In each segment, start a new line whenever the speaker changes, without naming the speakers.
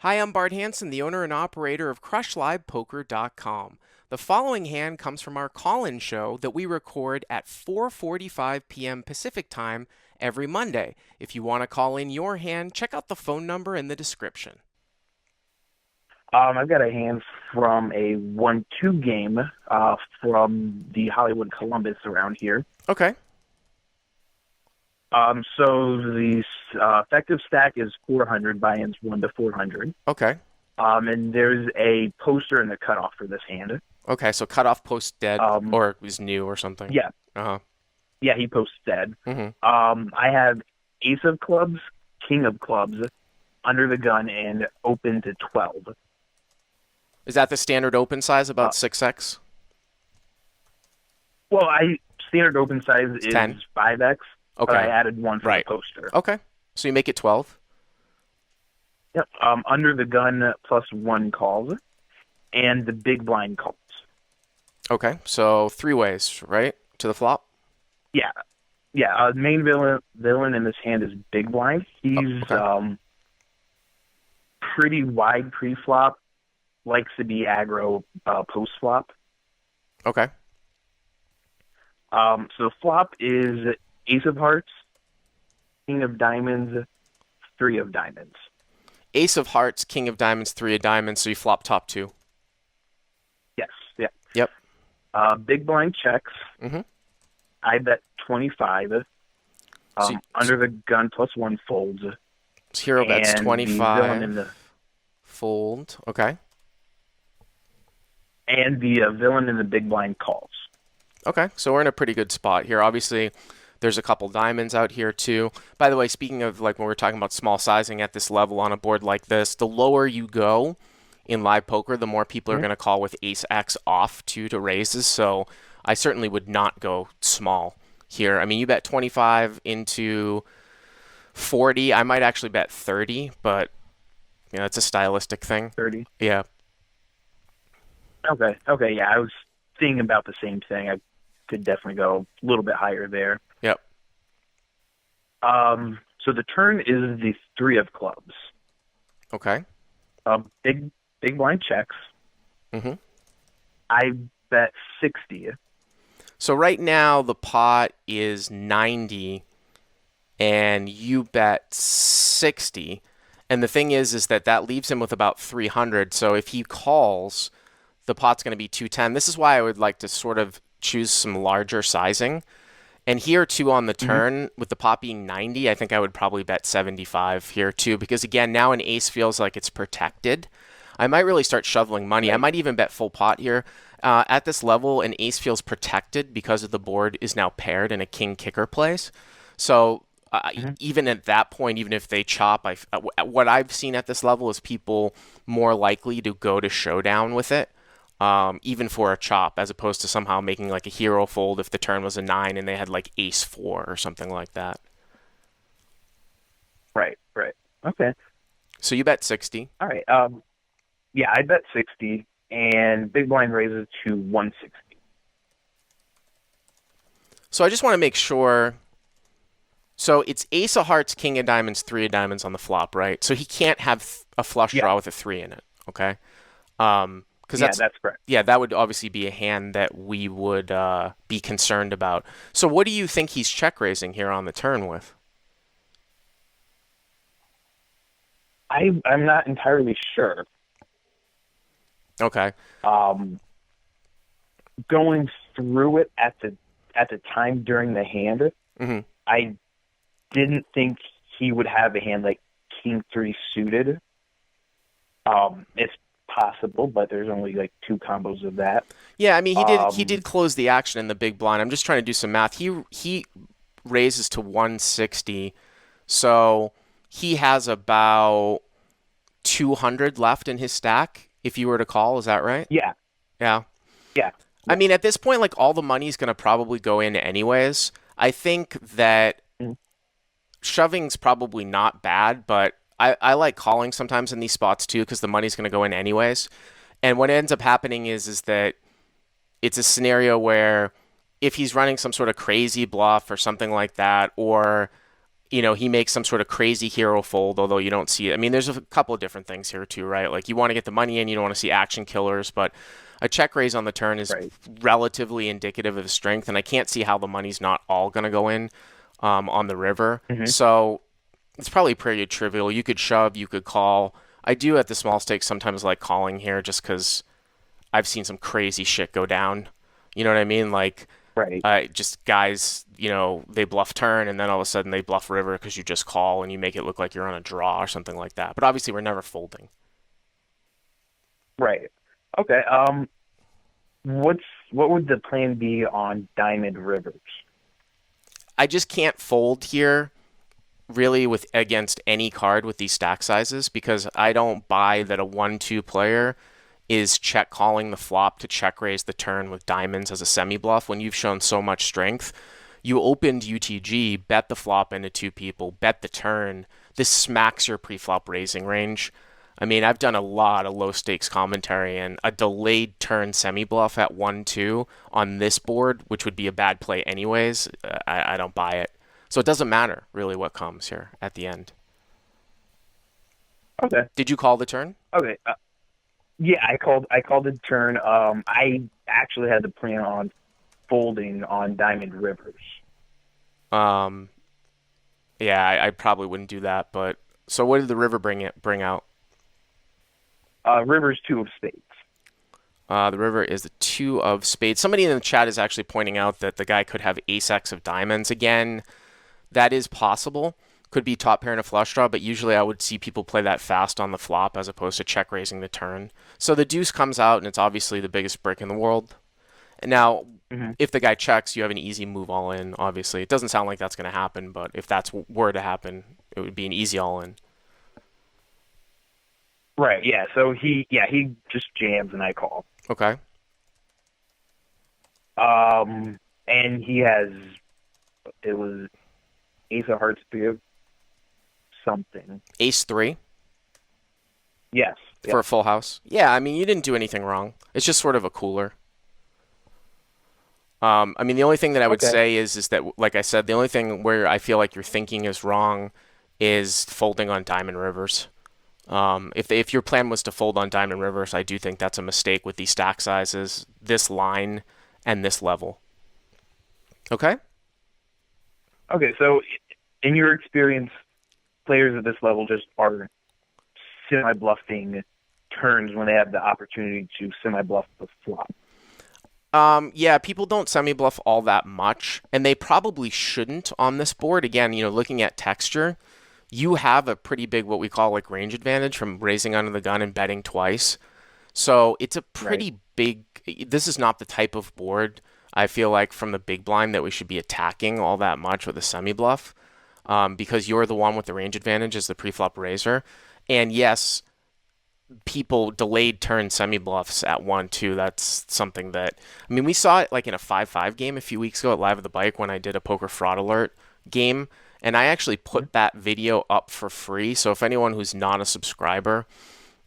Hi, I'm Bart Hanson, the owner and operator of CrushLivePoker.com. The following hand comes from our call-in show that we record at 4:45 p.m. Pacific Time every Monday. If you want to call in your hand, check out the phone number in the description.
I've got a hand from a 1-2 game from the Hollywood Columbus around here.
Okay.
So the effective stack is 400, buy-ins 1 to 400.
Okay.
And there's a poster in the cutoff for this hand.
Okay, so cutoff post dead or is new or something.
Yeah.
Uh-huh.
Yeah, he posts dead.
Mm-hmm.
I have ace of clubs, king of clubs, under the gun, and open to 12.
Is that the standard open size, about 6x?
Well, standard open size is
10?
5x.
Okay.
But I added one for
Right.
the poster.
Okay. So you make it 12?
Yep. Under the gun +1 calls, and the big blind calls.
Okay. So 3 ways, right? To the flop?
Yeah. Yeah. Main villain in this hand is big blind. He's
okay.
Pretty wide pre-flop, likes to be aggro post-flop.
Okay.
So flop is ace of hearts, king of diamonds, 3 of diamonds.
Ace of hearts, king of diamonds, 3 of diamonds, so you flop top 2.
Yes, yeah.
Yep.
Big blind checks.
Mm-hmm.
I bet 25. Under the gun +1 folds.
So hero bets 25.
The
fold. Okay.
And the villain in the big blind calls.
Okay, so we're in a pretty good spot here. Obviously, there's a couple diamonds out here too. By the way, speaking of like when we're talking about small sizing at this level on a board like this, the lower you go in live poker, the more people are going to call with ace X off to raises. So I certainly would not go small here. I mean, you bet 25 into 40. I might actually bet 30, but you know, it's a stylistic thing.
30?
Yeah.
Okay, yeah, I was thinking about the same thing. I could definitely go a little bit higher there.
Yep.
So the turn is the 3 of clubs.
Okay.
Big blind checks.
Mm-hmm.
I bet 60.
So right now the pot is 90 and you bet 60. And the thing is that leaves him with about 300. So if he calls, the pot's going to be 210. This is why I would like to sort of choose some larger sizing. And here too on the turn, with the pot being 90, I think I would probably bet 75 here too. Because again, now an ace feels like it's protected. I might really start shoveling money.
Right.
I might even bet full pot here. At this level, an ace feels protected because of the board is now paired and a king kicker plays. So even at that point, even if they chop, what I've seen at this level is people more likely to go to showdown with it, even for a chop, as opposed to somehow making like a hero fold if the turn was a 9 and they had like ace 4 or something like that.
Right. Okay.
So you bet 60.
All right. Yeah, I bet 60, and big blind raises to 160.
So I just want to make sure. So it's ace of hearts, king of diamonds, 3 of diamonds on the flop, right? So he can't have a flush draw with a 3 in it, okay?
That's correct.
Yeah, that would obviously be a hand that we would be concerned about. So what do you think he's check raising here on the turn with?
I'm not entirely sure.
Okay.
Going through it at the time during the hand, I didn't think he would have a hand like King 3 suited. It's possible, but there's only like 2 combos of that.
Yeah, I mean he did close the action in the big blind. I'm just trying to do some math. He raises to 160, so he has about 200 left in his stack if you were to call. Is that right?
Yeah.
Yeah.
Yeah.
I mean, at this point, like all the money's going to probably go in anyways. I think that shoving's probably not bad, but I like calling sometimes in these spots too because the money's going to go in anyways. And what ends up happening is that it's a scenario where if he's running some sort of crazy bluff or something like that, or he makes some sort of crazy hero fold, although you don't see it. I mean, there's a couple of different things here too, right? Like you want to get the money in, you don't want to see action killers, but a check raise on the turn is
Right.
relatively indicative of his strength, and I can't see how the money's not all going to go in on the river.
Hmm.
So it's probably pretty trivial. You could shove, you could call. I do at the small stakes sometimes like calling here just because I've seen some crazy shit go down. You know what I mean? Like
Right.
just guys, they bluff turn and then all of a sudden they bluff river because you just call and you make it look like you're on a draw or something like that. But obviously, we're never folding.
Right. Okay. What would the plan be on Diamond Rivers?
I just can't fold here really with against any card with these stack sizes because I don't buy that a 1-2 player is check calling the flop to check raise the turn with diamonds as a semi bluff when you've shown so much strength. You opened UTG, bet the flop into two people, bet the turn. This smacks your pre-flop raising range. I mean, I've done a lot of low stakes commentary, and a delayed turn semi bluff at 1-2 on this board, which would be a bad play anyways, I don't buy it. So it doesn't matter really what comes here at the end.
Okay.
Did you call the turn?
Okay. Yeah, I called the turn. I actually had the plan on folding on Diamond Rivers.
Um, yeah, I probably wouldn't do that. But so, what did the river bring out?
Rivers two of spades.
The river is the two of spades. Somebody in the chat is actually pointing out that the guy could have ace x of diamonds again. That is possible. Could be top pair and a flush draw, but usually I would see people play that fast on the flop as opposed to check raising the turn. So the deuce comes out, and it's obviously the biggest brick in the world. And now,
Hmm.
if the guy checks, you have an easy move all in, obviously. It doesn't sound like that's going to happen, but if that's were to happen, it would be an easy all in.
Right. Yeah. So he just jams and I call.
Okay.
And he has it was Ace of Hearts three of something.
Ace 3
Yes.
for
Yes.
a full house. Yeah, I mean, you didn't do anything wrong. It's just sort of a cooler. I mean, the only thing that I would
Okay.
say is that, like I said, the only thing where I feel like your thinking is wrong is folding on Diamond Rivers. If your plan was to fold on Diamond Rivers, I do think that's a mistake with these stack sizes, this line, and this level. Okay?
Okay. So, in your experience, players at this level just are semi bluffing turns when they have the opportunity to semi bluff the flop.
Yeah, people don't semi-bluff all that much, and they probably shouldn't on this board. Again, looking at texture, you have a pretty big what we call like range advantage from raising under the gun and betting twice. So it's a
Right.
pretty big. This is not the type of board I feel like from the big blind that we should be attacking all that much with a semi-bluff, because you're the one with the range advantage as the pre-flop raiser. And yes, people delayed turn semi bluffs at 1-2. That's something that, I mean, we saw it like in a 5-5 game a few weeks ago at Live at the Bike when I did a poker fraud alert game. And I actually put that video up for free. So if anyone who's not a subscriber,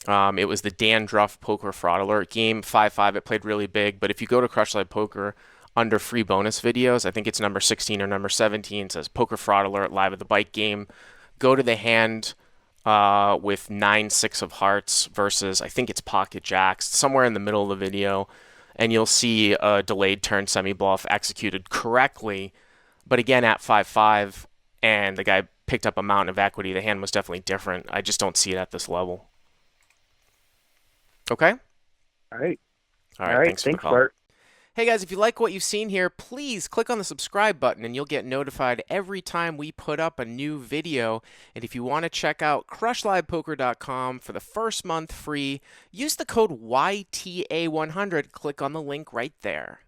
it was the Dan Druff poker fraud alert game, 5-5. It played really big. But if you go to Crush Live Poker under free bonus videos, I think it's number 16 or number 17, it says poker fraud alert live at the bike game. Go to the hand with 9-6 of hearts versus I think it's pocket jacks somewhere in the middle of the video, and you'll see a delayed turn semi bluff executed correctly, but again at 5-5, and the guy picked up a mountain of equity. The hand was definitely different. I just don't see it at this level. Okay.
All right.
All
All
right.
right.
Thanks for the
Thanks,
call.
Bart.
Hey guys, if you like what you've seen here, please click on the subscribe button and you'll get notified every time we put up a new video. And if you want to check out crushlivepoker.com for the first month free, use the code YTA100. Click on the link right there.